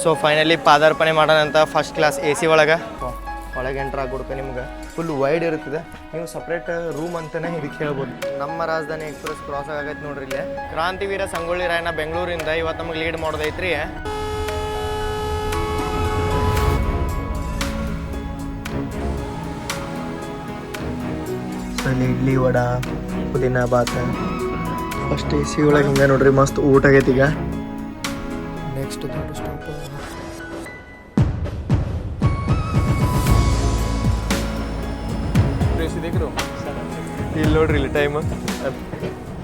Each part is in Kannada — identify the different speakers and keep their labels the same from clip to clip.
Speaker 1: ಸೊ ಫೈನಲಿ ಪಾದಾರ್ಪಣೆ ಮಾಡೋಣಂತ ಫಸ್ಟ್ ಕ್ಲಾಸ್ AC ಒಳಗೆ ಒಳಗೆ ಎಂಟ್ರ್ ಆಗ್ಬಿಡ್ತೆ. ನಿಮ್ಗೆ ಫುಲ್ ವೈಡ್ ಇರ್ತದೆ, ನೀವು ಸಪ್ರೇಟ್ ರೂಮ್ ಅಂತಲೇ ಇದಕ್ಕೆ ಹೇಳ್ಬೋದು. ನಮ್ಮ ರಾಜಧಾನಿ ಎಕ್ಸ್ಪ್ರೆಸ್ ಕ್ರಾಸ್ ಆಗೈತೆ ನೋಡ್ರಿ ಇಲ್ಲೇ. ಕ್ರಾಂತಿವೀರ ಸಂಗೊಳ್ಳಿ ರಾಯಣ್ಣ ಬೆಂಗಳೂರಿಂದ ಇವತ್ತು ನಮಗೆ ಲೀಡ್ ಮಾಡೋದೈತ್ರಿ. ಇಡ್ಲಿ ವಡ ಪುದೀನ ಬಾತ್ ಫಸ್ಟ್ AC ಒಳಗೆ ಹಿಂಗೆ ನೋಡ್ರಿ ಮಸ್ತ್ ಊಟ ಆಗೈತಿ. ಈಗ ನೆಕ್ಸ್ಟ್ ದೊಡ್ಡ ಸ್ಟಾಪ್ ಇಲ್ಲಿ ನೋಡ್ರಿ ಇಲ್ಲಿ ಟೈಮ್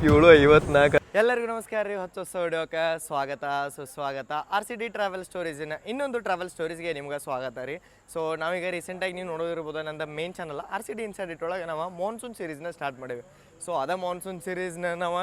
Speaker 1: 7:54. ಎಲ್ಲರಿಗೂ ನಮಸ್ಕಾರ ರೀ. ಹೊಸ ವಿಡಿಯೋಕ್ಕೆ ಸ್ವಾಗತ ಸುಸ್ವಾಗತ. RCD ಟ್ರಾವೆಲ್ ಸ್ಟೋರೀಸಿನ ಇನ್ನೊಂದು ಟ್ರಾವೆಲ್ ಸ್ಟೋರೀಸ್ಗೆ ನಿಮ್ಗೆ ಸ್ವಾಗತ ರೀ. ಸೊ ನಾವೀಗ ರೀಸೆಂಟಾಗಿ ನೀವು ನೋಡೋದಿರ್ಬೋದು ನನ್ನ ಮೇನ್ ಚಾನಲ್ RCD ಇನ್ಸೈಡ್ ಒಳಗೆ ನಾವು ಮಾನ್ಸೂನ್ ಸೀರೀಸ್ನ ಸ್ಟಾರ್ಟ್ ಮಾಡೀವಿ. ಸೊ ಅದೇ ಮಾನ್ಸೂನ್ ಸೀರೀಸ್ನ ನಾವು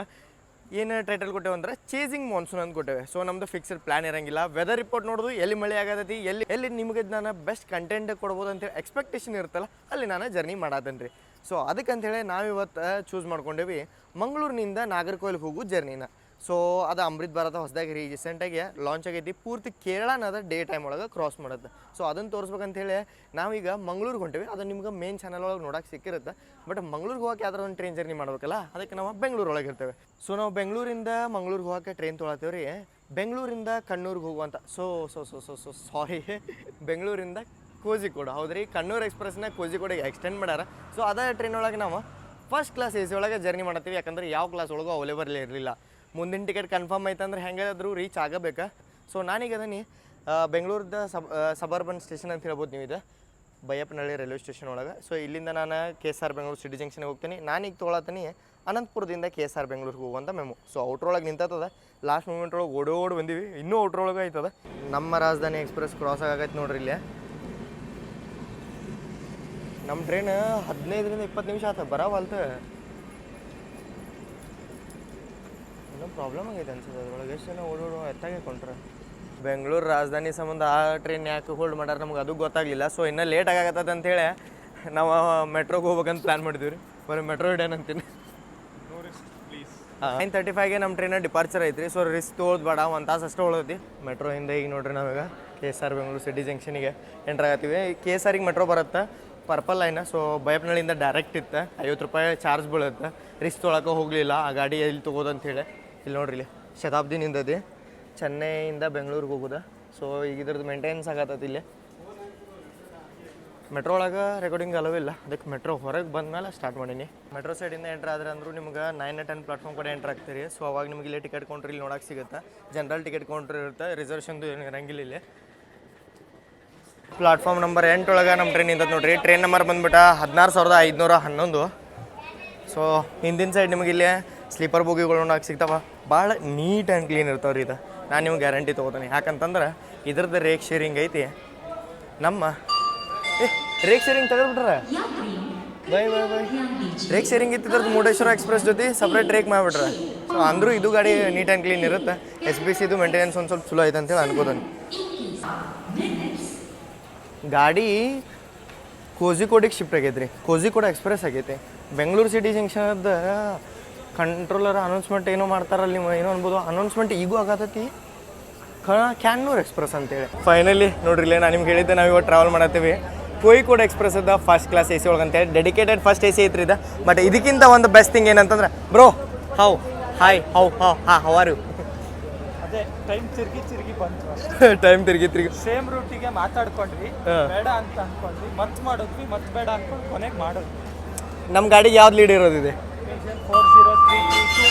Speaker 1: ಏನು ಟೈಟಲ್ ಕೊಟ್ಟೇವೆ ಅಂದ್ರೆ ಚೇಸಿಂಗ್ ಮಾನ್ಸೂನ್ ಅಂತ ಕೊಟ್ಟೇವೆ. ಸೊ ನಮ್ಮದು ಫಿಕ್ಸ್ಡ್ ಪ್ಲಾನ್ ಇರೋಂಗಿಲ್ಲ. ವೆದರ್ ರಿಪೋರ್ಟ್ ನೋಡೋದು ಎಲ್ಲಿ ಮಳೆ ಆಗತೈತಿ, ಎಲ್ಲಿ ನಿಮಗೆ ನಾನು ಬೆಸ್ಟ್ ಕಂಟೆಂಟ್ ಕೊಡ್ಬೋದು ಅಂತೇಳಿ ಎಕ್ಸ್ಪೆಕ್ಟೇಷನ್ ಇರುತ್ತಲ್ಲ, ಅಲ್ಲಿ ನಾನು ಜರ್ನಿ ಮಾಡತ್ತೇನೆ ರೀ. ಸೊ ಅದಕ್ಕಂತೇಳಿ ನಾವಿವತ್ತು ಚೂಸ್ ಮಾಡ್ಕೊಂಡೇವಿ ಮಂಗಳೂರಿನಿಂದ ನಾಗರ್ಕೋಯಿಲ್ಗೆ ಹೋಗೋ ಜರ್ನಿನ. ಸೊ ಅದು ಅಮೃತ್ ಭಾರತ ಹೊಸದಾಗಿ ರೀಸೆಂಟಾಗಿ ಲಾಂಚ್ ಆಗೈತಿ. ಪೂರ್ತಿ ಕೇರಳನದ ಡೇ ಟೈಮ್ ಒಳಗೆ ಕ್ರಾಸ್ ಮಾಡುತ್ತೆ. ಸೊ ಅದನ್ನು ತೋರಿಸ್ಬೇಕಂತೇಳಿ ನಾವೀಗ ಮಂಗಳೂರಿಗೆ ಹೊಂಟೇವಿ. ಅದು ನಿಮ್ಗೆ ಮೇನ್ ಚಾನಲ್ ಒಳಗೆ ನೋಡೋಕೆ ಸಿಕ್ಕಿರುತ್ತೆ. ಬಟ್ ಮಂಗಳೂರಿಗೆ ಹೋಗೋಕೆ ಯಾವ್ದಾರು ಒಂದು ಟ್ರೈನ್ ಜರ್ನಿ ಮಾಡ್ಬೇಕಲ್ಲ, ಅದಕ್ಕೆ ನಾವು ಬೆಂಗಳೂರು ಒಳಗೆ ಇರ್ತೇವೆ. ಸೊ ನಾವು ಬೆಂಗಳೂರಿಂದ ಮಂಗಳೂರಿಗೆ ಹೋಗೋಕೆ ಟ್ರೈನ್ ತೊಗೊಳತ್ತೇವೆ ರೀ. ಬೆಂಗಳೂರಿಂದ ಕಣ್ಣೂರಿಗೆ ಹೋಗುವಂಥ ಸಾರಿ ಬೆಂಗಳೂರಿಂದ ಕೋಜಿಕೋಡು ಹೌದ್ರಿ. ಕಣ್ಣೂರು ಎಕ್ಸ್ಪ್ರೆಸ್ನ ಕೋಜಿಕೋಡಿಗೆ ಎಕ್ಸ್ಟೆಂಡ್ ಮಾಡ್ಯಾರ. ಸೊ ಅದೇ ಟ್ರೈನ್ ಒಳಗೆ ನಾವು ಫಸ್ಟ್ ಕ್ಲಾಸ್ AC ಒಳಗೆ ಜರ್ನಿ ಮಾಡತ್ತೀವಿ. ಯಾಕಂದ್ರೆ ಯಾವ ಕ್ಲಾಸ್ ಒಳಗೂ ಅವೈಲೇಬಲ್ ಇರಲಿಲ್ಲ. ಮುಂದಿನ ಟಿಕೆಟ್ ಕನ್ಫರ್ಮ್ ಆಯ್ತಂದ್ರೆ ಹೆಂಗಾದ್ರೂ ರೀಚ್ ಆಗಬೇಕಾ. ಸೊ ನಾನೀಗ ಅದೀನಿ ಬೆಂಗಳೂರದ ಸಬರ್ಬನ್ ಸ್ಟೇಷನ್ ಅಂತ ಹೇಳ್ಬೋದು ನೀವು. ಇದು ಬೈಯಪ್ಪನಹಳ್ಳಿ ರೈಲ್ವೆ ಸ್ಟೇಷನ್ ಒಳಗೆ. ಸೊ ಇಲ್ಲಿಂದ ನಾನು KSR ಬೆಂಗಳೂರು ಸಿಟಿ ಜಂಕ್ಷನ್ಗೆ ಹೋಗ್ತೀನಿ. ನಾನೀಗ ತೊಗೊಳತ್ತೀನಿ ಅನಂತಪುರದಿಂದ KSR ಬೆಂಗಳೂರಿಗೆ ಹೋಗುವಂಥ ಮೆಮೊ. ಸೊ ಔಟ್ರೊಳಗೆ ನಿಂತದ. ಲಾಸ್ಟ್ ಮೂಮೆಂಟ್ ಒಳಗೆ ಓಡೋಡಿ ಬಂದೀವಿ. ಇನ್ನೂ ಔಟ್ರೊಳಗೆ ಆಯ್ತದ. ನಮ್ಮ ರಾಜಧಾನಿ ಎಕ್ಸ್ಪ್ರೆಸ್ ಕ್ರಾಸ್ ಆಗೈತೆ ನೋಡ್ರಿ ಇಲ್ಲೇ. ನಮ್ಮ ಟ್ರೈನ್ 15ರಿಂದ 20 ನಿಮಿಷ ಆತ ಬರವಲ್ತ. ಏನೋ ಪ್ರಾಬ್ಲಮ್ ಆಗೈತೆ ಅನ್ಸುತ್ತೆ. ಅದ್ರೊಳಗೆ ಎಷ್ಟು ಜನ ಓಡೋಡು ಎತ್ತಾಗೆ ಕೊಂಡ್ರೆ. ಬೆಂಗಳೂರು ರಾಜಧಾನಿ ಸಂಬಂಧ ಆ ಟ್ರೈನ್ ಯಾಕೆ ಹೋಲ್ಡ್ ಮಾಡ್ಯಾರ ನಮ್ಗೆ ಅದು ಗೊತ್ತಾಗಲಿಲ್ಲ. ಸೊ ಇನ್ನೂ ಲೇಟ್ ಆಗತ್ತದ ಅಂತೇಳಿ ನಾವು ಮೆಟ್ರೋಗೆ ಹೋಗ್ಬೇಕಂತ ಪ್ಲ್ಯಾನ್ ಮಾಡಿದ್ವಿ ರೀ. ಬರೀ ಮೆಟ್ರೋ ಹಿಡ್ಯಾನ ಅಂತೀನಿ. 9:35ಗೆ ನಮ್ಮ ಟ್ರೈನ ಡಿಪಾರ್ಚರ್ ಐತ್ರಿ. ಸೊ ರಿಸ್ಕ್ ತೊಗೊಳೋದು ಬೇಡ, 1 ತಾಸು ಅಷ್ಟೇ ಉಳಿದೈತಿ. ಮೆಟ್ರೋ ಹಿಂದೆ ಈಗ ನೋಡ್ರಿ ನಾವೀಗ KSR ಬೆಂಗಳೂರು ಸಿಟಿ ಜಂಕ್ಷನಿಗೆ ಎಂಟ್ರ್ ಆಗತ್ತೀವಿ. KSRಗೆ ಮೆಟ್ರೋ ಬರುತ್ತೆ ಪರ್ಪಲ್ ಲೈನ. ಸೊ ಬೈಯಪ್ಪನಹಳ್ಳಿಯಿಂದ ಡೈರೆಕ್ಟ್ ಇತ್ತು. 50 ರೂಪಾಯಿ ಚಾರ್ಜ್ ಬೀಳುತ್ತೆ. ರಿಸ್ಕ್ ತೊಗೊಳಕ್ಕೆ ಹೋಗಲಿಲ್ಲ. ಆ ಗಾಡಿ ಎಲ್ಲಿ ತೊಗೋದು ಅಂತೇಳಿ ಇಲ್ಲಿ ನೋಡ್ರಿ ಇಲ್ಲಿ ಶತಾಬ್ದಿ ನಿಂದದಿ ಚೆನ್ನೈಯಿಂದ ಬೆಂಗಳೂರಿಗೆ ಹೋಗೋದು. ಸೊ ಈಗ ಇದ್ರದ್ದು ಮೇಂಟೆನೆನ್ಸ್ ಆಗತ್ತೈತಿ ಇಲ್ಲಿ. ಮೆಟ್ರೋ ಒಳಗೆ ರೆಕಾರ್ಡಿಂಗ್ ಅಲವಿಲ್ಲ, ಅದಕ್ಕೆ ಮೆಟ್ರೋ ಹೊರಗೆ ಬಂದಮೇಲೆ ಸ್ಟಾರ್ಟ್ ಮಾಡೀನಿ. ಮೆಟ್ರೋ ಸೈಡಿಂದ ಎಂಟ್ರ್ ಆದ್ರೆ ಅಂದರೂ ನಿಮ್ಗೆ 9 10 ಪ್ಲಾಟ್ಫಾರ್ಮ್ ಕಡೆ ಎಂಟ್ರ್ ಆಗ್ತೀರಿ. ಸೊ ಅವಾಗ ನಿಮಗೆ ಇಲ್ಲಿ ಟಿಕೆಟ್ ಕೌಂಟ್ರ್ ಇಲ್ಲಿ ನೋಡೋಕೆ ಸಿಗುತ್ತೆ. ಜನರಲ್ ಟಿಕೆಟ್ ಕೌಂಟ್ರ್ ಇರುತ್ತೆ, ರಿಸರ್ವೇಷನ್ದು ಏನು ಇರಂಗಿಲ್ಲ ಇಲ್ಲಿ. ಪ್ಲಾಟ್ಫಾರ್ಮ್ ನಂಬರ್ 8 ಒಳಗೆ ನಮ್ಮ ಟ್ರೈನ್ ನಿಂತದ್ದು ನೋಡ್ರಿ. ಟ್ರೈನ್ ನಂಬರ್ ಬಂದ್ಬಿಟ್ಟು 16,511. ಸೊ ಹಿಂದಿನ ಸೈಡ್ ನಿಮಗೆ ಇಲ್ಲಿ ಸ್ಲೀಪರ್ ಬೋಗಿಗಳು ನೋಡೋಕೆ ಸಿಗ್ತಾವ. ಭಾಳ ನೀಟ್ ಆ್ಯಂಡ್ ಕ್ಲೀನ್ ಇರ್ತಾವೆ ರೀ. ಇದು ನಾನು ನಿಮ್ಗೆ ಗ್ಯಾರಂಟಿ ತೊಗೋತೀನಿ. ಯಾಕಂತಂದ್ರೆ ಇದ್ರದ್ದು ರೇಕ್ ಶೇರಿಂಗ್ ಐತಿ. ನಮ್ಮ ರೇಕ್ ಶೇರಿಂಗ್ ತೆಗೆದ್ಬಿಟ್ರೆ ಬೈ ರೇಕ್ ಶೇರಿಂಗ್ ಇತ್ತು. ಇದ್ರದ್ದು ಮುರುಡೇಶ್ವರ ಎಕ್ಸ್ಪ್ರೆಸ್ ಜೊತೆ ಸಪ್ರೇಟ್ ರೇಕ್ ಮಾಡಿಬಿಟ್ರೆ. ಸೊ ಅಂದರೂ ಇದು ಗಾಡಿ ನೀಟ್ ಆ್ಯಂಡ್ ಕ್ಲೀನ್ ಇರುತ್ತೆ. SBCದು ಮೇಂಟೆನೆನ್ಸ್ ಒಂದು ಸ್ವಲ್ಪ ಚಲೋ ಐತೆ ಅಂತೇಳಿ ಅನ್ಕೋತೀನಿ. ಗಾಡಿ ಕೋಜಿಕೋಡಿಗೆ ಶಿಫ್ಟ್ ಆಗೈತೆ ರೀ. ಕೋಜಿಕೋಡ್ ಎಕ್ಸ್ಪ್ರೆಸ್ ಆಗೈತೆ. ಬೆಂಗಳೂರು ಸಿಟಿ ಜಂಕ್ಷನ್ದ ಕಂಟ್ರೋಲರ್ ಅನೌನ್ಸ್ಮೆಂಟ್ ಏನೋ ಮಾಡ್ತಾರಲ್ಲ, ನೀವು ಏನೋ ಅನ್ಬೋದು. ಅನೌನ್ಸ್ಮೆಂಟ್ ಈಗೂ ಆಗತ್ತೈತಿ ಕ್ಯಾನ್ನೂರ್ ಎಕ್ಸ್ಪ್ರೆಸ್ ಅಂತೇಳಿ. ಫೈನಲಿ ನೋಡ್ರಿ ಇಲ್ಲೇ ನಾನು ನಿಮ್ಗೆ ಹೇಳಿದ್ದೆ, ನಾವು ಇವತ್ತು ಟ್ರಾವೆಲ್ ಮಾಡತ್ತೀವಿ ಕೋಯಿಕೋಡ್ ಎಕ್ಸ್ಪ್ರೆಸ್ ಅದ ಫಸ್ಟ್ ಕ್ಲಾಸ್ AC ಒಳಗೆ ಅಂತೇಳಿ. ಡೆಡಿಕೇಟೆಡ್ ಫಸ್ಟ್ AC ಐತ್ರಿ ಇದು. ಬಟ್ ಇದಕ್ಕಿಂತ ಒಂದು ಬೆಸ್ಟ್ ಥಿಂಗ್ ಏನಂತಂದ್ರೆ bro hi how are you?
Speaker 2: ಅದೇ ಟೈಮ್ ತಿರುಗಿ ಬಂತು.
Speaker 1: ಟೈಮ್ ತಿರುಗಿ
Speaker 2: ಸೇಮ್ ರೂಟಿಗೆ ಮಾತಾಡ್ಕೊಂಡ್ವಿ, ಬೇಡ ಅಂತ ಅನ್ಕೊಂಡ್ವಿ, ಮತ್ ಮಾಡಿದ್ವಿ, ಮತ್ ಬೇಡ ಅನ್ಕೊಂಡು ಕೊನೆಗೆ ಮಾಡೋದು.
Speaker 1: ನಮ್ಮ ಗಾಡಿಗೆ ಯಾವ್ದು ಲೀಡ್ ಇರೋದಿದೆ?
Speaker 2: 4032.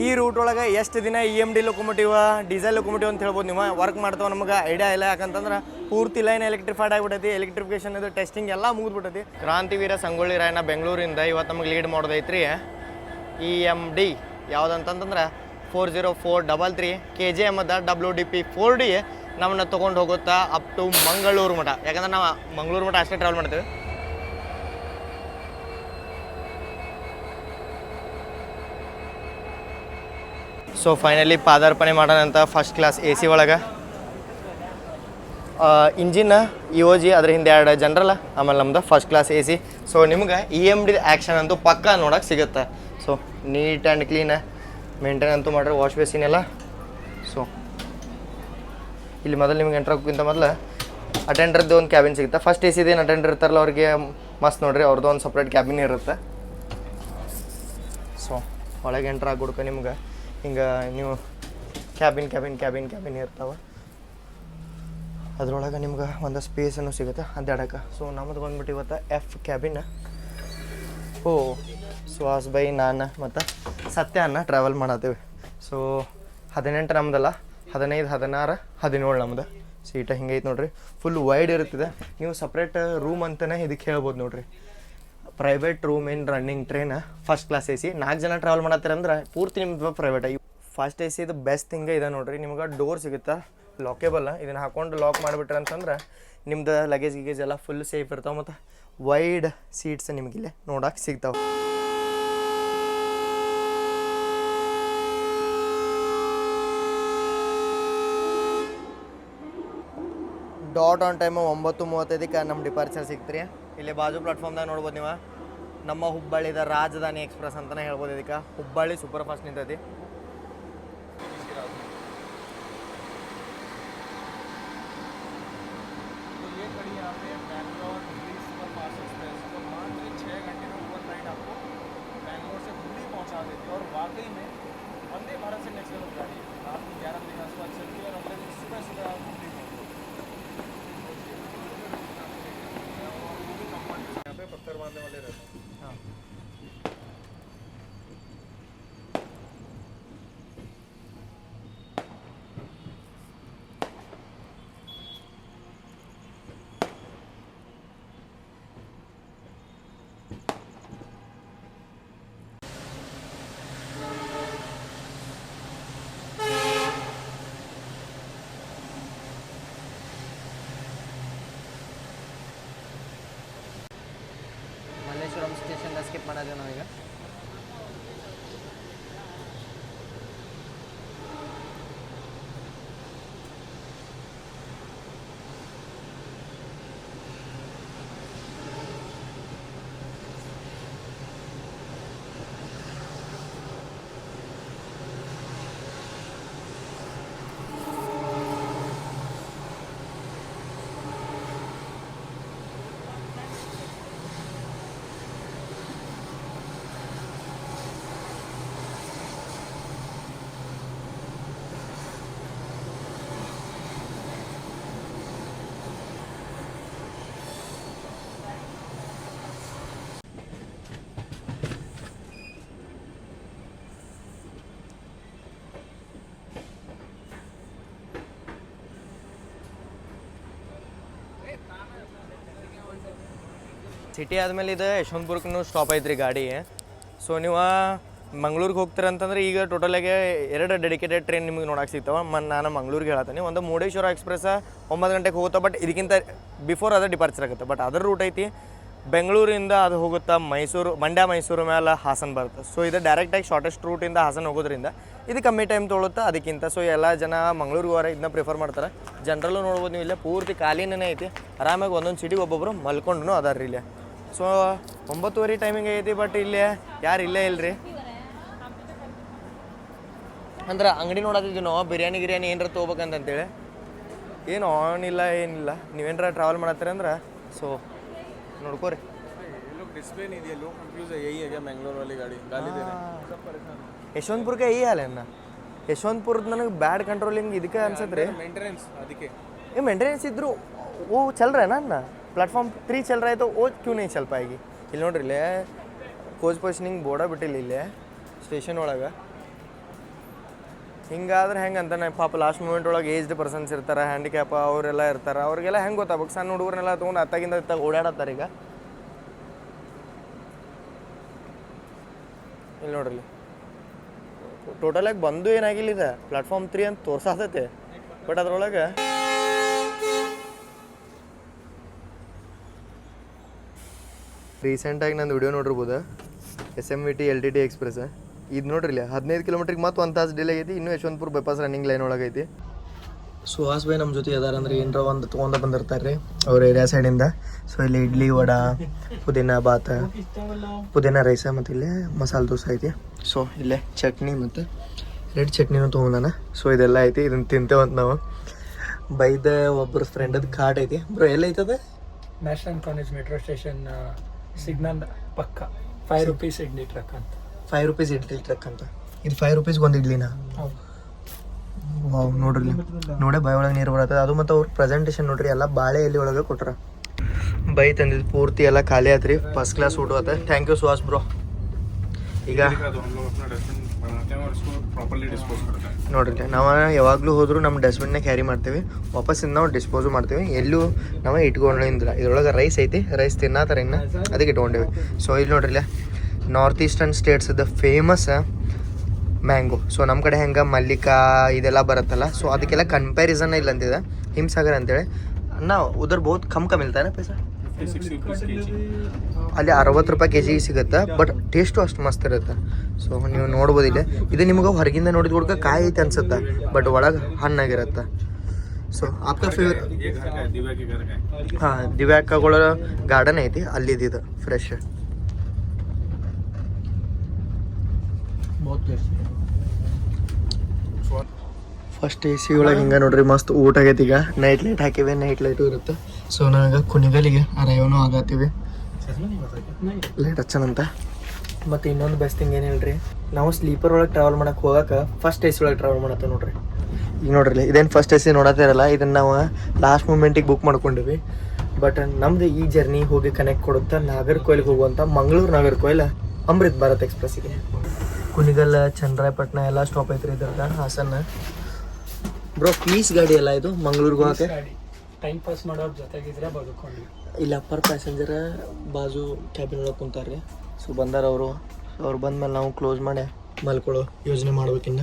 Speaker 1: ಈ ರೂಟ್ ಒಳಗೆ ಎಷ್ಟು ದಿನ EMD ಲೊಕೊಮೋಟಿವ್, ಡೀಸೆಲ್ ಲೊಕೊಮೋಟಿವ್ ಅಂತ ಹೇಳ್ಬೋದು ನೀವು ವರ್ಕ್ ಮಾಡ್ತಾವೆ ನಮಗೆ ಐಡಿಯಾ ಇಲ್ಲ. ಯಾಕಂತಂದ್ರೆ ಪೂರ್ತಿ ಲೈನ್ ಎಲೆಕ್ಟ್ರಿಫೈಡ್ ಆಗಿಬಿಟ್ಟೈತಿ. ಎಲೆಕ್ಟ್ರಿಫಿಕೇಶನ್ ಇದು ಟೆಸ್ಟಿಂಗ್ ಎಲ್ಲ ಮುಗಿದ್ಬಿಟ್ಟೈತಿ. ಕ್ರಾಂತಿವೀರ ಸಂಗೊಳ್ಳಿ ರಾಯಣ್ಣ ಬೆಂಗಳೂರಿಂದ ಇವತ್ತು ನಮಗೆ ಲೀಡ್ ಮಾಡೋದೈತ್ರಿ EMD ಯಾವುದಂತಂದ್ರೆ 40433 KGM ಅದ WDP 4D ನಮ್ಮನ್ನ ತೊಗೊಂಡು ಹೋಗುತ್ತಾ ಅಪ್ ಟು ಮಂಗಳೂರು ಮಠ. ಯಾಕಂದ್ರೆ ನಾವು ಮಂಗಳೂರು ಮಠ ಅಷ್ಟೇ ಟ್ರಾವೆಲ್ ಮಾಡ್ತೀವಿ. ಸೊ ಫೈನಲಿ ಪಾದಾರ್ಪಣೆ ಮಾಡೋಣಂತ ಫಸ್ಟ್ ಕ್ಲಾಸ್ AC ಒಳಗೆ. ಇಂಜಿನ್ EOG, ಅದ್ರ ಹಿಂದೆ 2 ಜನರಲ್, ಆಮೇಲೆ ನಮ್ದು ಫಸ್ಟ್ ಕ್ಲಾಸ್ AC. ಸೊ ನಿಮ್ಗೆ EMD ಆ್ಯಕ್ಷನ್ ಅಂತೂ ಪಕ್ಕ ನೋಡೋಕೆ ಸಿಗುತ್ತೆ. So neat and clean maintain ಅಂತೂ ಮಾಡ್ರಿ. ವಾಶ್ ಬೇಸಿನ್ ಎಲ್ಲ. ಸೊ ಇಲ್ಲಿ ಮೊದಲು ನಿಮ್ಗೆ ಎಂಟ್ರ್ ಆಗೋಕ್ಕಿಂತ ಮೊದಲು ಅಟೆಂಡರ್ದು ಒಂದು ಕ್ಯಾಬಿನ್ ಸಿಗುತ್ತೆ. ಫಸ್ಟ್ ಎ ಸಿದೇನು ಅಟೆಂಡರ್ ಇರ್ತಾರಲ್ಲ ಅವ್ರಿಗೆ ಮಸ್ತ್ ನೋಡ್ರಿ, ಅವ್ರದ್ದು ಒಂದು ಸಪ್ರೇಟ್ ಕ್ಯಾಬಿನ್ ಇರುತ್ತೆ. ಸೊ ಒಳಗೆ ಎಂಟ್ರ್ ಆಗ್ಬಿಡ್ಕ ನಿಮ್ಗೆ ಹಿಂಗೆ ನೀವು ಕ್ಯಾಬಿನ್ ಇರ್ತಾವೆ. ಅದ್ರೊಳಗೆ ನಿಮ್ಗೆ ಒಂದು ಸ್ಪೇಸನ್ನು ಸಿಗುತ್ತೆ ಅಡ್ಡಾಡಕ್ಕೆ. ಸೊ ನಮ್ಮದು ಬಂದ್ಬಿಟ್ಟು ಇವತ್ತು ಎಫ್ ಕ್ಯಾಬಿನ್. ಸುಹಾಸ್ ಬೈ ನಾನು ಮತ್ತು ಸತ್ಯನ ಟ್ರಾವೆಲ್ ಮಾಡತ್ತೀವಿ. ಸೊ 18 ನಮ್ದಲ್ಲ, 15, 16, 17 ನಮ್ದು ಸೀಟ. ಹಿಂಗೆ ಐತೆ ನೋಡ್ರಿ, ಫುಲ್ ವೈಡ್ ಇರುತ್ತದೆ. ನೀವು ಸಪ್ರೇಟ್ ರೂಮ್ ಅಂತಲೇ ಇದಕ್ಕೆ ಹೇಳ್ಬೋದು ನೋಡ್ರಿ. ಪ್ರೈವೇಟ್ ರೂಮ್ ಇನ್ running train first class AC. 4 ಜನ ಟ್ರಾವೆಲ್ ಮಾಡತ್ತೀರಂದ್ರೆ ಪೂರ್ತಿ ನಿಮ್ದು ಪ್ರೈವೇಟ್. ಫಸ್ಟ್ AC ಇದು ಬೆಸ್ಟ್ ಥಿಂಗ ಇದೆ ನೋಡ್ರಿ. ನಿಮ್ಗೆ ಡೋರ್ ಸಿಗುತ್ತೆ ಲಾಕೇಬಲ್. ಇದನ್ನು ಹಾಕೊಂಡು ಲಾಕ್ ಮಾಡಿಬಿಟ್ರೆ ಅಂತಂದ್ರೆ ನಿಮ್ದು ಲಗೇಜ್ ಎಲ್ಲ ಫುಲ್ ಸೇಫ್ ಇರ್ತಾವೆ. ಮತ್ತು ವೈಡ್ ಸೀಟ್ಸ್ ನಿಮಗಿಲ್ಲೇ ನೋಡಕ್ಕೆ ಸಿಗ್ತಾವೆ. ಡಾಟ್ ಆನ್ ಟೈಮು 9:35 ನಮ್ಮ ಡಿಪಾರ್ಚರ್ ಸಿಗ್ತೀರಿ. ಇಲ್ಲಿ ಬಾಜು ಪ್ಲಾಟ್ಫಾರ್ಮ್ದಾಗ ನೋಡ್ಬೋದು ನೀವು, ನಮ್ಮ ಹುಬ್ಬಳ್ಳಿದ ರಾಜಧಾನಿ ಎಕ್ಸ್ಪ್ರೆಸ್ ಅಂತಲೇ ಹೇಳ್ಬೋದು. ಇದಕ್ಕೆ ಹುಬ್ಬಳ್ಳಿ ಸೂಪರ್ ಫಾಸ್ಟ್ ನಿಂತೈತಿ. ಮಲ್ಲೇಶ್ವರಂ ಸ್ಟೇಷನ್ ಸ್ಕಿಪ್ ಮಾಡೋದು ನಾವೀಗ. ಸಿಟಿ ಆದಮೇಲೆ ಇದು ಯಶವಂತಪುರಕ್ಕೂ ಸ್ಟಾಪ್ ಐತ್ರಿ ಗಾಡಿ. ಸೊ ನೀವು ಮಂಗ್ಳೂರಿಗೆ ಹೋಗ್ತೀರಂತಂದ್ರೆ ಈಗ ಟೋಟಲಾಗಿ 2 ಡೆಡಿಕೇಟೆಡ್ ಟ್ರೈನ್ ನಿಮಗೆ ನೋಡಕ್ಕೆ ಸಿಗ್ತಾವೆ. ನಾನು ಮಂಗ್ಳೂರಿಗೆ ಹೇಳತ್ತೀನಿ. ಒಂದು ಮುರುಡೇಶ್ವರ ಎಕ್ಸ್ಪ್ರೆಸ್ 9 ಗಂಟೆಗೆ ಹೋಗುತ್ತೆ, ಬಟ್ ಇದಕ್ಕಿಂತ ಬಿಫೋರ್ ಅದು ಡಿಪಾರ್ಚರ್ ಆಗುತ್ತೆ. ಬಟ್ ಅದರ ರೂಟ್ ಐತಿ ಬೆಂಗಳೂರಿಂದ ಅದು ಹೋಗುತ್ತಾ ಮಂಡ್ಯ ಮೈಸೂರು ಮೇಲೆ ಹಾಸನ ಬರುತ್ತೆ. ಸೊ ಇದು ಡೈರೆಕ್ಟಾಗಿ ಶಾರ್ಟೆಸ್ಟ್ ರೂಟಿಂದ ಹಾಸನ ಹೋಗೋದ್ರಿಂದ ಇದು ಕಮ್ಮಿ ಟೈಮ್ ತೊಗೊಳುತ್ತಾ ಅದಕ್ಕಿಂತ. ಸೊ ಎಲ್ಲ ಜನ ಮಂಗ್ಳೂರಿಗೆ ಹೋಗೋರು ಇದನ್ನ ಪ್ರಿಫರ್ ಮಾಡ್ತಾರೆ. ಜನರಲ್ಲೂ ನೋಡ್ಬೋದು ನೀವು, ಇಲ್ಲೇ ಪೂರ್ತಿ ಖಾಲಿನೇ ಐತಿ. ಆರಾಮಾಗಿ ಒಂದೊಂದು ಸಿಟಿಗೆ ಒಬ್ಬೊಬ್ಬರು ಮಲ್ಕೊಂಡು ಅದಾರ ಇಲ್ಲೇ. ಸೊ 9:30 ಟೈಮಿಂಗ್ ಐತಿ, ಬಟ್ ಇಲ್ಲೇ ಯಾರು ಇಲ್ಲೇ ಇಲ್ಲರಿ. ಅಂದ್ರೆ ಅಂಗಡಿ ನೋಡತ್ತಿದ್ವಿ ನಾವು, ಬಿರಿಯಾನಿ ಏನಾರ ತೊಗೋಬೇಕಂತೇಳಿ. ಏನು ಆನ್ ಇಲ್ಲ, ಏನಿಲ್ಲ. ನೀವೇನಾರ ಟ್ರಾವೆಲ್ ಮಾಡತ್ತೀರಿ ಅಂದ್ರೆ ಸೊ ನೋಡ್ಕೋರಿ.
Speaker 3: डिस्प्ले नहीं दिया, लोग कंफ्यूज है. यही है क्या मैंगलोर वाली गाड़ी? गाली दे रहे हैं.
Speaker 1: ಯಶವಂತಪುರ का यही हाल है ना. ಯಶವಂತಪುರದ ನನಗೆ ಬ್ಯಾಡ್ ಕಂಟ್ರೋಲಿಂಗ್ ಇದಕ್ಕೆ ಅನ್ಸತ್ತೆ ರೀ.
Speaker 3: मेंटेनेंस ಅದಕ್ಕೆ
Speaker 1: ये मेंटेनेंस इधर वो चल रहा है ना प्लेटफॉर्म 3 चल रहा है, तो वो क्यों नहीं चल पाएगी? ಇಲ್ಲಿ ನೋಡ್ರಿ, ಇಲ್ಲೇ ಕೋಚ್ ಪೊಸಿಷನಿಂಗ್ ಬೋರ್ಡ ಬಿಟ್ಟಿಲ್ಲ ಇಲ್ಲೇ ಸ್ಟೇಷನ್ ಒಳಗೆ. ಹಿಂಗಾದ್ರೆ ಹೆಂಗೆ ಅಂತ ಪಾಪ ಲಾಸ್ಟ್ ಮೂಮೆಂಟ್ ಒಳಗೆ ಏಜ್ಡ್ ಪರ್ಸನ್ಸ್ ಇರ್ತಾರೆ, ಹ್ಯಾಂಡಿಕ್ಯಾಪ್ ಅವರೆಲ್ಲ ಇರ್ತಾರೆ. ಅವ್ರಿಗೆಲ್ಲ ಹೆಂಗೆ ಗೊತ್ತಾಗ್ಬೇಕು? ಸಣ್ಣ ಹುಡುಗರನ್ನೆಲ್ಲ ತೊಗೊಂಡು ಅತ್ತಾಗಿಂದ ಓಡಾಡತ್ತಾರೆ ಈಗ. ಇಲ್ಲಿ ನೋಡ್ರಿ, ಟೋಟಲಾಗಿ ಬಂದು ಏನಾಗಿಲ್ಲ ಇದೆ ಪ್ಲಾಟ್ಫಾರ್ಮ್ 3 ಅಂತ ತೋರ್ಸಾತೈತೆ. ಬಟ್ ಅದ್ರೊಳಗೆ ರೀಸೆಂಟಾಗಿ ನಂದು ವಿಡಿಯೋ ನೋಡಿರ್ಬೋದು, SMVT LTT ಎಕ್ಸ್ಪ್ರೆಸ್. ಇದು ನೋಡ್ರಿ, 15 ಕಿಲೋಮೀಟ್ರಿಗೆ ಮತ್ತು 1 ತಾಸು ಡಿಲೇ ಐತಿ. ಇನ್ನೂ ಯಶವಂತಪುರ ಬೈಪಾಸ್ ರನ್ನಿಂಗ್ ಲೈನ್ ಒಳಗೈತಿ. ಸುಹಾಸ್ ಭಾಯ್ ನಮ್ಮ ಜೊತೆ ಅದಾರ ಅಂದ್ರೆ ಏನರ ಒಂದು ತೊಗೊಂಡು ಬಂದಿರ್ತಾರೆ ರೀ ಅವ್ರ ಏರಿಯಾ ಸೈಡಿಂದ. ಸೊ ಇಲ್ಲಿ ಇಡ್ಲಿ ವಡ, ಪುದೀನ ಬಾತ್, ಪುದೀನ ರೈಸ, ಮತ್ತು ಇಲ್ಲೇ ಮಸಾಲೆ ದೋಸೆ ಐತಿ. ಸೊ ಇಲ್ಲೇ ಚಟ್ನಿ ಮತ್ತು ರೆಡ್ ಚಟ್ನಿನೂ ತೊಗೊಂಡಾನ. ಸೊ ಇದೆಲ್ಲ ಐತಿ, ಇದನ್ನು ತಿಂತೇವಂತ ನಾವು. ಬೈದ ಒಬ್ಬರ ಫ್ರೆಂಡದ ಕಾರ್ಡ್ ಐತಿ ಬ್ರೋ ಎಲ್ಲೈತದ
Speaker 2: national college metro station signal ಪಕ್ಕ ₹5 ಇಡ್ಲಿ ಟ್ರಕ್ ಅಂತ
Speaker 1: ₹5 ಇಡ್ಲಿ ಟ್ರಕ್ ಅಂತ ಇದು ₹5 ಒಂದು ಇಡ್ಲಿನ
Speaker 2: ಹೌದು.
Speaker 1: ವಾವ್ ನೋಡ್ರಿ ನೋಡೇ ಬಾಯಿ ಒಳಗೆ ನೀರು ಬರತ್ತದ ಅದು ಮತ್ತು ಅವ್ರ ಪ್ರೆಸೆಂಟೇಷನ್ ನೋಡ್ರಿ ಎಲ್ಲ ಬಾಳೆ ಎಲೆ ಒಳಗೆ ಕೊಟ್ರ ಬೈ ತಂದಿದ್ದು ಪೂರ್ತಿ ಎಲ್ಲ ಖಾಲಿ ಆತ್ರಿ ಫಸ್ಟ್ ಕ್ಲಾಸ್ ಊಟ ಆತ ಥ್ಯಾಂಕ್ ಯು ಸುಹಾಸ್ ಬ್ರೋ ಈಗ ನೋಡ್ರಿ ನಾವು ಯಾವಾಗಲೂ ಹೋದ್ರು ನಮ್ಮ ಡಸ್ಟ್ಬಿನ್ನ ಕ್ಯಾರಿ ಮಾಡ್ತೀವಿ ವಾಪಸ್ಸಿಂದ ನಾವು ಡಿಸ್ಪೋಸು ಮಾಡ್ತೀವಿ ಎಲ್ಲೂ ನಾವು ಇಟ್ಕೊಂಡಿಲ್ಲ ಇದ್ರೊಳಗೆ ರೈಸ್ ಐತಿ ರೈಸ್ ತಿನ್ನತ್ತಾರ ಇನ್ನು ಅದಕ್ಕೆ ಇಟ್ಕೊಂಡೇವಿ ಸೊ ಇಲ್ಲಿ ನೋಡ್ರಿಲ್ಲ ನಾರ್ತ್ ಈಸ್ಟರ್ನ್ ಸ್ಟೇಟ್ಸ್ದ ಫೇಮಸ್ ಮ್ಯಾಂಗೋ ಸೊ ನಮ್ಮ ಕಡೆ ಹೆಂಗೆ ಮಲ್ಲಿಕಾ ಇದೆಲ್ಲ ಬರುತ್ತಲ್ಲ ಸೊ ಅದಕ್ಕೆಲ್ಲ ಕಂಪ್ಯಾರಿಸನ್ ಇಲ್ಲ ಅಂತಿದೆ ಹಿಮ್ಸಾಗರ್ ಅಂತೇಳಿ ನಾವು ಉದರ್ ಬಹುತ್ ಕಮ್ ಮಿಲ್ತಾನೆ ಪೈಸಾ ಅಲ್ಲಿ ₹60 kg ಸಿಗುತ್ತೆ ಬಟ್ ಟೇಸ್ಟು ಅಷ್ಟು ಮಸ್ತ್ ಇರುತ್ತೆ ಸೊ ನೀವು ನೋಡ್ಬೋದಿಲ್ಲ ಇದು ನಿಮ್ಗೆ ಹೊರಗಿಂದ ನೋಡಿದ ಹುಡ್ಕ ಕಾಯಿ ಐತೆ ಅನ್ಸುತ್ತೆ ಬಟ್ ಒಳಗೆ ಹಣ್ಣಾಗಿರುತ್ತೆ ಸೊ ಆಪ್ಕ ಫೇವ್ರೇಟ್ ಹಾಂ ದಿವ್ಯಾಕಗಳ ಗಾರ್ಡನ್ ಐತಿ ಅಲ್ಲಿದ್ದು ಫ್ರೆಶ್ ಫಸ್ಟ್ ಎ ಸಿ ಒಳಗೆ ಹಿಂಗೆ ನೋಡ್ರಿ ಮಸ್ತ್ ಊಟ ಆಗೈತಿ ಈಗ ನೈಟ್ ಲೈಟ್ ಹಾಕಿವಿ ನೈಟ್ ಲೈಟು ಇರುತ್ತೆ ಸೊ ನನಗೆ ಕುಣಿಗಲಿಗೆ ಅರೈವನು ಆಗತ್ತೀವಿ ಲೈಟ್ ಹಚ್ಚನಂತ ಮತ್ತು ಇನ್ನೊಂದು ಬೆಸ್ಟ್ ಥಿಂಗ್ ಏನು ಹೇಳ್ರಿ ನಾವು ಸ್ಲೀಪರ್ ಒಳಗೆ ಟ್ರಾವೆಲ್ ಮಾಡಕ್ಕೆ ಹೋಗಕ್ಕೆ ಫಸ್ಟ್ ಎ ಸಿ ಒಳಗೆ ಟ್ರಾವೆಲ್ ಮಾಡತ್ತೆ ನೋಡ್ರಿ ಈಗ ನೋಡ್ರಿ ಇದೇನು ಫಸ್ಟ್ ಎ ಸಿ ನೋಡತ್ತಿರಲ್ಲ ಇದನ್ನು ನಾವು ಲಾಸ್ಟ್ ಮೂಮೆಂಟಿಗೆ ಬುಕ್ ಮಾಡ್ಕೊಂಡಿವಿ ಬಟ್ ನಮ್ದು ಈ ಜರ್ನಿ ಹೋಗಿ ಕನೆಕ್ಟ್ ಕೊಡುತ್ತಾ ನಾಗರ್ಕೋಯಿಲ್ಗೆ ಹೋಗುವಂಥ ಮಂಗಳೂರು ನಾಗರ್ಕೋಯಿಲ್ ಅಮೃತ್ ಭಾರತ್ ಎಕ್ಸ್ಪ್ರೆಸ್ಸಿಗೆ ಕುಣಿಗಲ್ ಚನ್ನರಾಯಪಟ್ಟಣ ಎಲ್ಲ ಸ್ಟಾಪ್ ಐತ್ರಿ ಇದ್ರದ ಹಾಸನ ಬ್ರೋ ಪೀಸ್ ಗಾಡಿ ಅಲ್ಲ ಇದು ಮಂಗಳೂರಿಗೆ ಹೋಗಕ್ಕೆ
Speaker 2: ಟೈಮ್ ಪಾಸ್ ಮಾಡೋರ್ ಜೊತೆಗಿದ್ರೆ ಬದುಕೊಂಡ್ವಿ
Speaker 1: ಇಲ್ಲ ಅಪ್ಪರ್ ಪ್ಯಾಸೆಂಜರ್ ಬಾಜು ಕ್ಯಾಬಿನ್ ಒಳಗೆ ಕುಂತಾರ್ರಿ ಸೊ ಬಂದಾರ ಅವ್ರು ಬಂದ್ಮೇಲೆ ನಾವು ಕ್ಲೋಸ್ ಮಾಡಿ ಮಲ್ಕೊಳ್ಳೋ ಯೋಜನೆ ಮಾಡ್ಬೇಕಿನ್ನ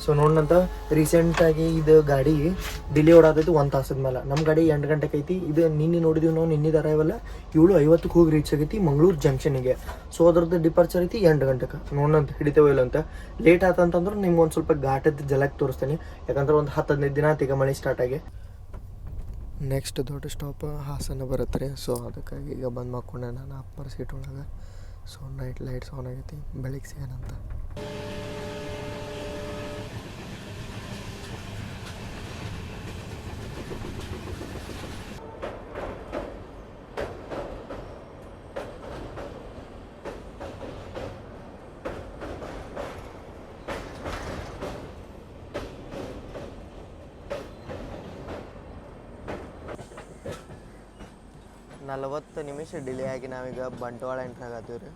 Speaker 1: ಸೊ ನೋಡಿನಂತ ರೀಸೆಂಟಾಗಿ ಇದು ಗಾಡಿ ಡಿಲೇ ಓಡಾತೈತಿ 1 ತಾಸದ ಮೇಲೆ ನಮ್ಮ ಗಾಡಿ 8 ಗಂಟೆಗೆ ಐತಿ ಇದು ನಿನ್ನೆ ನೋಡಿದೀವಿ ನಾವು ನಿನ್ನೆದು ಅರೈವಲ್ಲ 7:50 ಹೋಗಿ ರೀಚ್ ಆಗೈತಿ ಮಂಗಳೂರು ಜಂಕ್ಷನಿಗೆ ಸೊ ಅದ್ರದ್ದು ಡಿಪಾರ್ಚರ್ ಐತಿ 8 ಗಂಟೆಗೆ ನೋಡಂತ ಹಿಡಿತೇವೆ ಇಲ್ಲ ಅಂತ ಲೇಟ್ ಆತಂತಂದ್ರೆ ನಿಮ್ಗೆ ಒಂದು ಸ್ವಲ್ಪ ಘಾಟದ ಜಲಕ್ಕೆ ತೋರಿಸ್ತೀನಿ ಯಾಕಂದ್ರೆ ಒಂದು 10-15 ದಿನ ಆತ ಈಗ ಮಳೆ ಸ್ಟಾರ್ಟ್ ಆಗಿ ನೆಕ್ಸ್ಟ್ ದೊಡ್ಡ ಸ್ಟಾಪ್ ಹಾಸನ ಬರುತ್ತೆ ರೀ ಸೊ ಅದಕ್ಕಾಗಿ ಈಗ ಬಂದು ಮಾಡ್ಕೊಂಡೆ ನಾನು ಅಪ್ಪರ್ ಸೀಟ್ ಒಳಗೆ ಸೊ ನೈಟ್ ಲೈಟ್ಸ್ ಆನ್ ಆಗೈತಿ ಬೆಳಿಗ್ಗೆ ಸಿಗೋಣಂತ ನಲವತ್ತು ನಿಮಿಷ ಡಿಲೇ ಆಗಿ ನಾವೀಗ ಬಂಟ್ವಾಳ ಎಂಟ್ರ್ ಆಗತ್ತೀವಿ ರೀ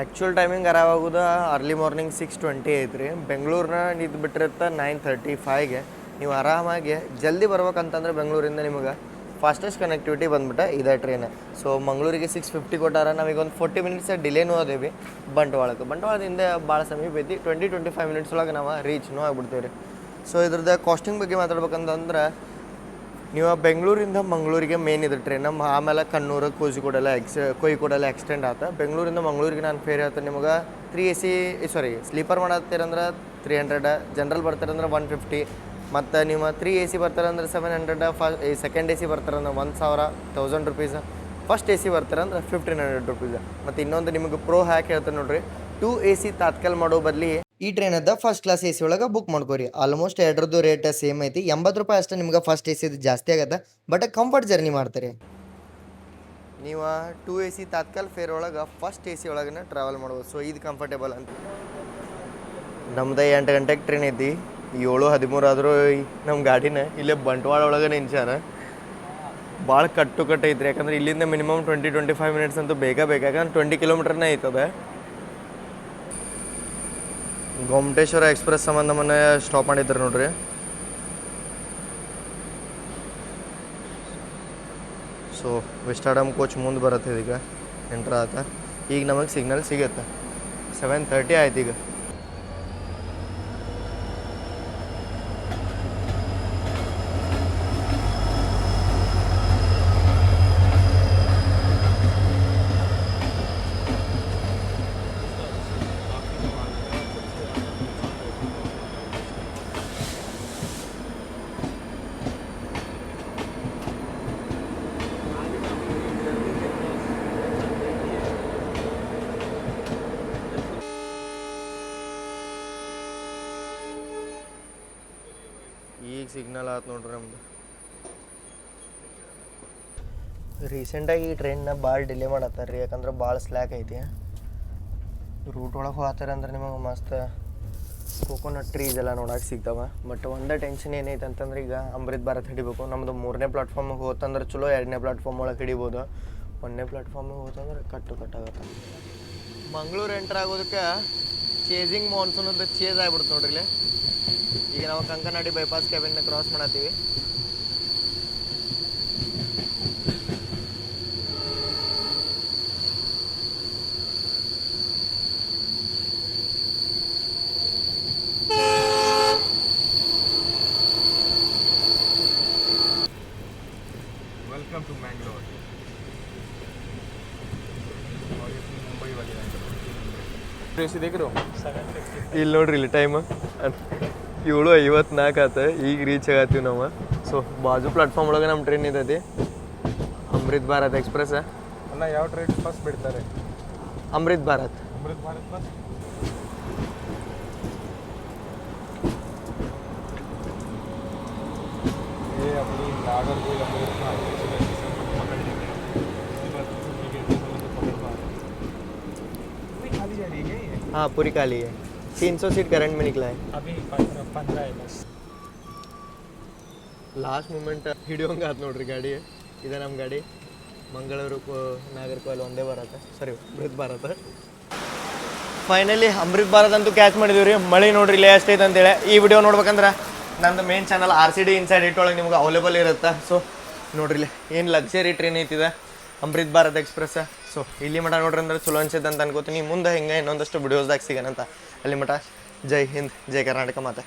Speaker 1: ಆ್ಯಕ್ಚುಲ್ ಟೈಮಿಂಗ್ ಅರಾವಾಗೋದು ಅರ್ಲಿ ಮಾರ್ನಿಂಗ್ 6:20 ಐತ್ರಿ ಬೆಂಗಳೂರಿನ ಇದು ಬಿಟ್ಟಿರುತ್ತೆ 9:35ಗೆ ನೀವು ಆರಾಮಾಗಿ ಜಲ್ದಿ ಬರ್ಬೇಕಂತಂದ್ರೆ ಬೆಂಗಳೂರಿಂದ ನಿಮಗೆ ಫಾಸ್ಟೆಸ್ಟ್ ಕನೆಕ್ಟಿವಿಟಿ ಬಂದ್ಬಿಟ್ಟು ಇದೇ ಟ್ರೈನ್ ಸೊ ಮಂಗಳೂರಿಗೆ 6:50 ಕೊಟ್ಟಾರ ನಾವೀಗ ಒಂದು 40 ಮಿನಿಟ್ಸ್ ಡಿಲೇನೂ ಅದೇವಿ ಬಂಟ್ವಾಳದಿಂದ ಭಾಳ ಸಮೀಪ ಐತಿ 20-25 ಮಿನಿಟ್ಸ್ ಒಳಗೆ ನಾವು ರೀಚ್ನೂ ಆಗ್ಬಿಡ್ತೀವಿ ರೀ ಸೊ ಇದ್ರದ್ದು ಕಾಸ್ಟಿಂಗ್ ಬಗ್ಗೆ ಮಾತಾಡ್ಬೇಕಂತಂದ್ರೆ ನೀವು ಬೆಂಗಳೂರಿಂದ ಮಂಗಳೂರಿಗೆ ಮೇನ್ ಇದು ಟ್ರೈನ್ ನಮ್ಮ ಆಮೇಲೆ ಕಣ್ಣೂರು ಕೋಯಿಕೋಡೆಲ್ಲ ಎಕ್ಸ್ಟೆಂಡ್ ಆತ ಬೆಂಗಳೂರಿಂದ ಮಂಗಳೂರಿಗೆ ನಾನು ಫೇರ್ ಹೇಳ್ತೇನೆ ನಿಮಗೆ 3 AC ಸ್ಲೀಪರ್ ಮಾಡತ್ತೀರಂದ್ರೆ 300 ಜನರಲ್ ಬರ್ತಾರಂದ್ರೆ 150 ಮತ್ತು ನೀವು 3 AC ಬರ್ತಾರಂದ್ರೆ 700 second AC ಬರ್ತಾರಂದ್ರೆ ₹1,000 first AC ಬರ್ತಾರಂದ್ರೆ ₹1,500 ಮತ್ತು ಇನ್ನೊಂದು ನಿಮಗೆ ಪ್ರೋ ಹ್ಯಾಕ್ ಹೇಳ್ತಾರೆ ನೋಡ್ರಿ 2 AC ತಾತ್ಕಾಲ್ ಮಾಡೋ ಬದಲಿ ಈ ಟ್ರೈನದ ಫಸ್ಟ್ ಕ್ಲಾಸ್ AC ಒಳಗೆ ಬುಕ್ ಮಾಡ್ಕೋರಿ ಆಲ್ಮೋಸ್ಟ್ ಎರಡರದ್ದು ರೇಟ್ ಸೇಮ್ ಐತಿ ₹80 ಅಷ್ಟೇ ನಿಮ್ಗೆ ಫಸ್ಟ್ AC ಜಾಸ್ತಿ ಆಗತ್ತೆ ಬಟ್ ಕಂಫರ್ಟ್ ಜರ್ನಿ ಮಾಡ್ತೀರಿ ನೀವು 2 AC ತಾತ್ಕಾಲ್ ಫೇರ್ ಒಳಗೆ ಫಸ್ಟ್ AC ಒಳಗೆ ಟ್ರಾವೆಲ್ ಮಾಡ್ಬೋದು ಸೊ ಇದು ಕಂಫರ್ಟೇಬಲ್ ಅಂತ ನಮ್ದು 8 ಗಂಟೆಗೆ ಟ್ರೈನ್ ಐತಿ 7:13 ಆದರೂ ನಮ್ಮ ಗಾಡಿನ ಇಲ್ಲೇ ಬಂಟ್ವಾಳ ಒಳಗೆ ನಿಂಚಾರ ಭಾಳ ಕಟ್ಟು ಐತ್ರಿ ಯಾಕಂದ್ರೆ ಇಲ್ಲಿಂದ ಮಿನಿಮಮ್ 20-25 ಮಿನಿಟ್ಸ್ ಅಂತೂ ಬೇಕು ಯಾಕಂದ್ರೆ 20 ಕಿಲೋಮೀಟರ್ನೇ ಐತದೆ ಗೊಮ್ಮಟೇಶ್ವರ ಎಕ್ಸ್ಪ್ರೆಸ್ ಸಂಬಂಧ ಮೊನ್ನೆ ಸ್ಟಾಪ್ ಮಾಡಿದ್ರು ನೋಡ್ರಿ ಸೊ ವಿಸ್ಟಾಡಮ್ ಕೋಚ್ ಮುಂದೆ ಬರುತ್ತೆ ಈಗ ಎಂಟ್ರ್ ಆತ ಈಗ ನಮಗೆ ಸಿಗ್ನಲ್ ಸಿಗುತ್ತೆ 7:30 ಆಯ್ತು ಈಗ ಸಿಗ್ನಲ್ ಆಯ್ತು ನೋಡ್ರಿ ನಮ್ದು. ರೀಸೆಂಟಾಗಿ ಈ ಟ್ರೈನ್ನ ಭಾಳ ಡಿಲೇ ಮಾಡತ್ತಾರ ರೀ, ಯಾಕಂದ್ರೆ ಭಾಳ ಸ್ಲ್ಯಾಕ್ ಐತಿ. ರೂಟ್ ಒಳಗೆ ಹೋಗ್ತಾರೆ ಅಂದ್ರೆ ನಿಮಗೆ ಮಸ್ತ್ ಕೋಕೋನಟ್ ಟ್ರೀಸ್ ಎಲ್ಲ ನೋಡಕ್ಕೆ ಸಿಗ್ತಾವೆ. ಬಟ್ ಒಂದೇ ಟೆನ್ಷನ್ ಏನೈತೆ ಅಂತಂದ್ರೆ ಈಗ ಅಮೃತ್ ಭಾರತ್ ಹಿಡಿಬೇಕು. ನಮ್ಮದು 3ನೇ ಪ್ಲಾಟ್ಫಾರ್ಮಿಗೆ ಹೋತಂದ್ರೆ ಚಲೋ, 2ನೇ ಪ್ಲಾಟ್ಫಾರ್ಮ್ ಒಳಗೆ ಹಿಡಿಬೋದು. 1ನೇ ಪ್ಲಾಟ್ಫಾರ್ಮಿಗೆ ಹೋತಂದ್ರೆ ಕಟ್ಟಾಗತ್ತೆ. ಮಂಗಳೂರು ಎಂಟ್ರ್ ಆಗೋದಕ್ಕೆ ಚೇಸಿಂಗ್ ಮಾನ್ಸೂನದ್ದು ಚೇಸ್ ಆಗ್ಬಿಡ್ತು ನೋಡ್ರಿ ಇಲ್ಲಿ. ಈಗ ನಾವು ಕಂಕನಾಡಿ ಬೈಪಾಸ್ ಕ್ಯಾಬಿನ್ನ ಕ್ರಾಸ್ ಮಾಡತ್ತೀವಿ.
Speaker 3: Welcome to Mangalore. मुंबई वाली ट्रेन देख रहे हो?
Speaker 1: ಇಲ್ಲಿ ನೋಡ್ರಿ ಇಲ್ಲಿ ಟೈಮ್ 7:54 ಆತ. ಈಗ ರೀಚ್ ಆಗತ್ತೀವಿ ನಾವು. ಸೊ ಬಾಜು ಪ್ಲಾಟ್ಫಾರ್ಮ್ ಒಳಗೆ ನಮ್ಮ ಟ್ರೈನ್ ಇದೈತಿ, ಅಮೃತ್ ಭಾರತ್ ಎಕ್ಸ್ಪ್ರೆಸ್.
Speaker 3: ಅಲ್ಲ, ಯಾವ ಟ್ರೈನ್ ಫಸ್ಟ್ ಬಿಡ್ತಾರೆ?
Speaker 1: ಅಮೃತ್ ಭಾರತ್.
Speaker 3: ಅಮೃತ್ ಭಾರತ್ ಫಸ್ಟ್. ये अपनी नागरकोइल अमृत भारत पकड़ लेते हैं। खाली जा रही है ये?
Speaker 1: हाँ पूरी खाली है. 300 सीट करंट में निकला है.
Speaker 2: अभी 15 है बस.
Speaker 1: ಲಾಸ್ಟ್ ಮೂಮೆಂಟ್ ಹಿಡಿಯೋಂಗೆ ಆಯ್ತು ನೋಡ್ರಿ ಗಾಡಿ. ಇದೆ ನಮ್ಮ ಗಾಡಿ. ಮಂಗಳೂರು ನಾಗರ್ಕೋಯಿಲ್ ಒಂದೇ ಭಾರತ, ಸರಿ ಅಮೃತ್ ಭಾರತ. ಫೈನಲಿ ಅಮೃತ್ ಭಾರತ್ ಅಂತೂ ಕ್ಯಾಚ್ ಮಾಡಿದೀವಿ ರೀ. ಮಳೆ ನೋಡ್ರಿ ಇಲ್ಲೇ ಎಷ್ಟೈತೆ ಅಂತೇಳಿ. ಈ ವಿಡಿಯೋ ನೋಡ್ಬೇಕಂದ್ರೆ ನಂದು main channel RCD inside it ಒಳಗೆ ನಿಮ್ಗೆ ಅವೈಲೇಬಲ್ ಇರುತ್ತೆ. ಸೊ ನೋಡ್ರಿ ಇಲ್ಲಿ ಏನು ಲಕ್ಸರಿ ಟ್ರೈನ್ ಐತಿದೆ ಅಮೃತ್ ಭಾರತ್ ಎಕ್ಸ್ಪ್ರೆಸ್. ಸೊ ಇಲ್ಲಿ ಮಠ ನೋಡ್ರಿ ಅಂದ್ರೆ ಚಲೋ ಅನ್ಸಿದೆ ಅಂತ ಅನ್ಕೋತೀನಿ. ಮುಂದೆ ಹಿಂಗೆ ಇನ್ನೊಂದಷ್ಟು ವಿಡಿಯೋಸ್ದಾಗ ಸಿಗೋಣಂತ. ಅಲ್ಲಿ ಮಠ ಜೈ ಹಿಂದ್, ಜೈ ಕರ್ನಾಟಕ ಮಾತೆ.